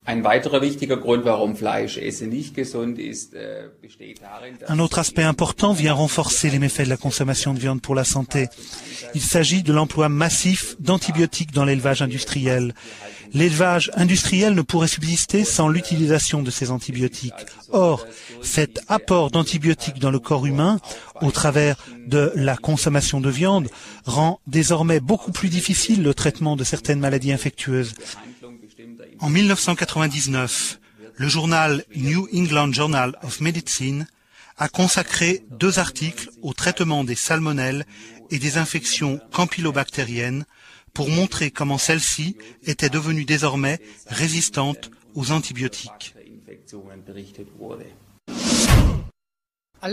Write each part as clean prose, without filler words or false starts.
Ein weiterer wichtiger Grund, warum Fleisch essen nicht gesund ist, besteht darin, dass Un autre aspect important vient renforcer les méfaits de la consommation de viande pour la santé. Il s'agit de l'emploi massif d'antibiotiques dans l'élevage industriel. L'élevage industriel ne pourrait subsister sans l'utilisation de ces antibiotiques. Or, cet apport d'antibiotiques dans le corps humain, au travers de la consommation de viande, rend désormais beaucoup plus difficile le traitement de certaines maladies infectieuses. En 1999, le journal New England Journal of Medicine a consacré 2 articles au traitement des salmonelles et des infections campylobactériennes pour montrer comment celles-ci étaient devenues désormais résistantes aux antibiotiques.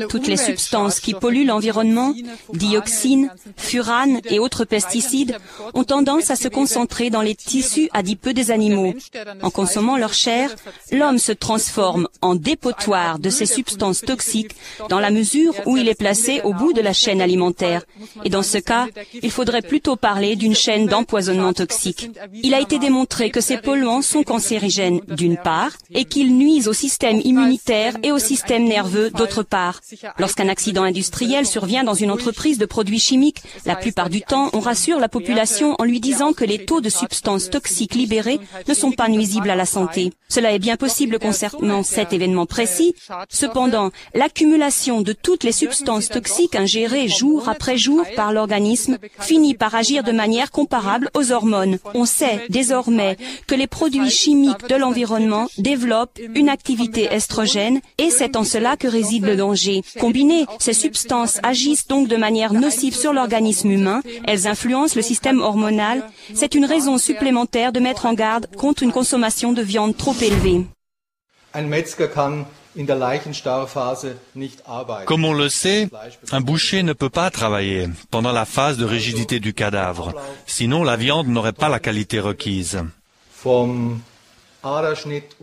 Toutes les substances qui polluent l'environnement, dioxines, furanes et autres pesticides, ont tendance à se concentrer dans les tissus adipeux des animaux. En consommant leur chair, l'homme se transforme en dépotoir de ces substances toxiques dans la mesure où il est placé au bout de la chaîne alimentaire. Et dans ce cas, il faudrait plutôt parler d'une chaîne d'empoisonnement toxique. Il a été démontré que ces polluants sont cancérigènes d'une part et qu'ils nuisent au système immunitaire et au système nerveux d'autre part. Lorsqu'un accident industriel survient dans une entreprise de produits chimiques, la plupart du temps, on rassure la population en lui disant que les taux de substances toxiques libérées ne sont pas nuisibles à la santé. Cela est bien possible concernant cet événement précis. Cependant, l'accumulation de toutes les substances toxiques ingérées jour après jour par l'organisme finit par agir de manière comparable aux hormones. On sait désormais que les produits chimiques de l'environnement développent une activité estrogène et c'est en cela que réside le danger. Combinées, ces substances agissent donc de manière nocive sur l'organisme humain, elles influencent le système hormonal. C'est une raison supplémentaire de mettre en garde contre une consommation de viande trop élevée. Comme on le sait, un boucher ne peut pas travailler pendant la phase de rigidité du cadavre, sinon la viande n'aurait pas la qualité requise.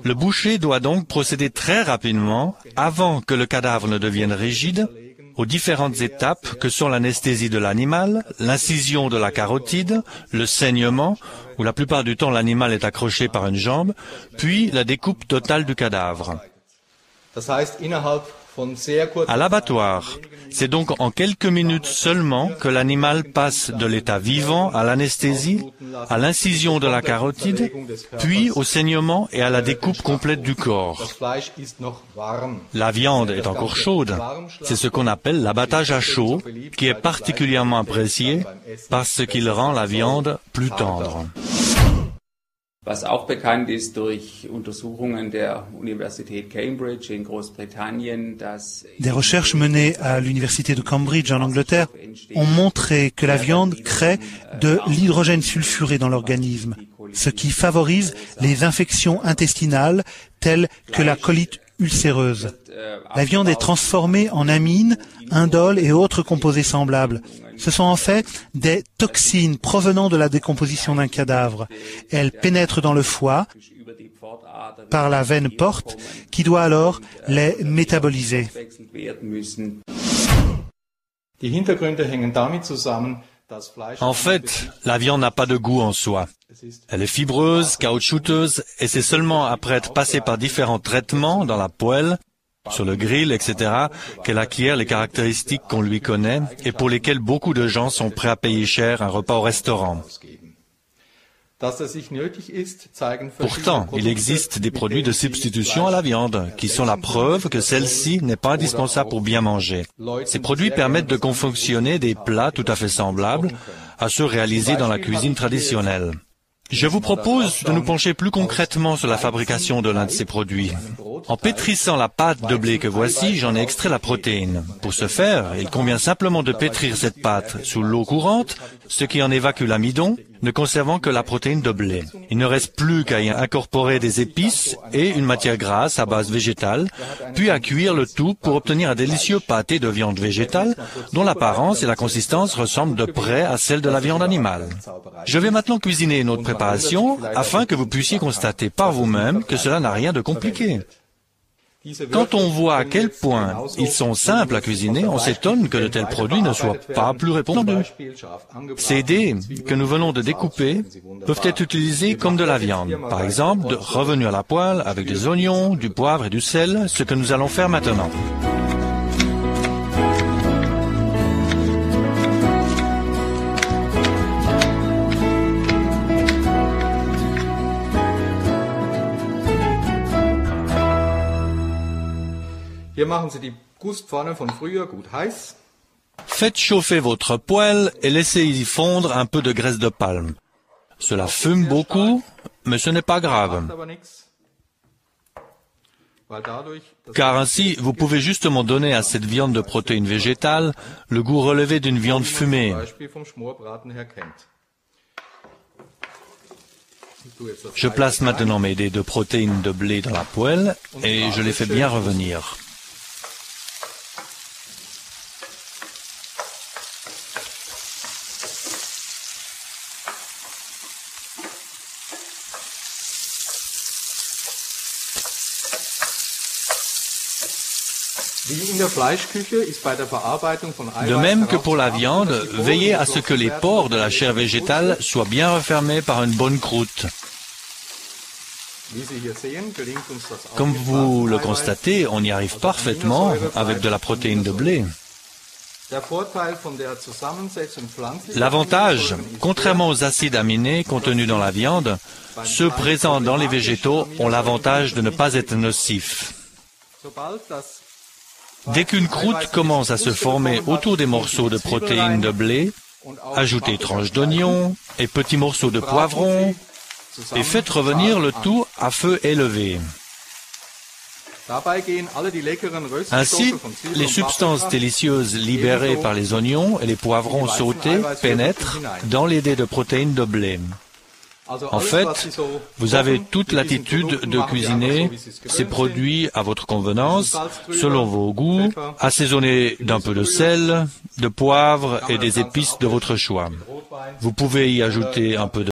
Le boucher doit donc procéder très rapidement, avant que le cadavre ne devienne rigide, aux différentes étapes que sont l'anesthésie de l'animal, l'incision de la carotide, le saignement, où la plupart du temps l'animal est accroché par une jambe, puis la découpe totale du cadavre. À l'abattoir, c'est donc en quelques minutes seulement que l'animal passe de l'état vivant à l'anesthésie, à l'incision de la carotide, puis au saignement et à la découpe complète du corps. La viande est encore chaude. C'est ce qu'on appelle l'abattage à chaud, qui est particulièrement apprécié parce qu'il rend la viande plus tendre. Was auch bekannt ist durch Untersuchungen der Universität Cambridge in Großbritannien, dass Des recherches menées à l'université de Cambridge en Angleterre ont montré que la viande crée de l'hydrogène sulfuré dans l'organisme, ce qui favorise les infections intestinales telles que la colite ulcéreuse. La viande est transformée en amines, indoles et autres composés semblables. Ce sont en fait des toxines provenant de la décomposition d'un cadavre. Elles pénètrent dans le foie par la veine porte qui doit alors les métaboliser. En fait, la viande n'a pas de goût en soi. Elle est fibreuse, caoutchouteuse, et c'est seulement après être passée par différents traitements dans la poêle, sur le grill, etc., qu'elle acquiert les caractéristiques qu'on lui connaît et pour lesquelles beaucoup de gens sont prêts à payer cher un repas au restaurant. Pourtant, il existe des produits de substitution à la viande, qui sont la preuve que celle-ci n'est pas indispensable pour bien manger. Ces produits permettent de confectionner des plats tout à fait semblables à ceux réalisés dans la cuisine traditionnelle. Je vous propose de nous pencher plus concrètement sur la fabrication de l'un de ces produits. En pétrissant la pâte de blé que voici, j'en ai extrait la protéine. Pour ce faire, il convient simplement de pétrir cette pâte sous l'eau courante, ce qui en évacue l'amidon, ne conservant que la protéine de blé. Il ne reste plus qu'à y incorporer des épices et une matière grasse à base végétale, puis à cuire le tout pour obtenir un délicieux pâté de viande végétale, dont l'apparence et la consistance ressemblent de près à celle de la viande animale. Je vais maintenant cuisiner une autre préparation, afin que vous puissiez constater par vous-même que cela n'a rien de compliqué. Quand on voit à quel point ils sont simples à cuisiner, on s'étonne que de tels produits ne soient pas plus répandus. Ces dés que nous venons de découper peuvent être utilisés comme de la viande. Par exemple, revenu à la poêle avec des oignons, du poivre et du sel, ce que nous allons faire maintenant. Hier machen Sie die Gustpfanne von früher gut heiß. Faites chauffer votre poêle et laissez y fondre un peu de graisse de palme. Cela fume beaucoup, mais ce n'est pas grave. Car ainsi, vous pouvez justement donner à cette viande de protéines végétales le goût relevé d'une viande fumée. Je place maintenant mes dés de protéines de blé dans la poêle et je les fais bien revenir. De même que pour la viande, veillez à ce que les pores de la chair végétale soient bien refermés par une bonne croûte. Comme vous le constatez, on y arrive parfaitement avec de la protéine de blé. L'avantage, contrairement aux acides aminés contenus dans la viande, ceux présents dans les végétaux ont l'avantage de ne pas être nocifs. Dès qu'une croûte commence à se former autour des morceaux de protéines de blé, ajoutez tranches d'oignon et petits morceaux de poivron et faites revenir le tout à feu élevé. Ainsi, les substances délicieuses libérées par les oignons et les poivrons sautés pénètrent dans les dés de protéines de blé. En fait, vous avez toute latitude de cuisiner ces produits à votre convenance, selon vos goûts, assaisonnés d'un peu de sel, de poivre et des épices de votre choix. Vous pouvez y ajouter un peu de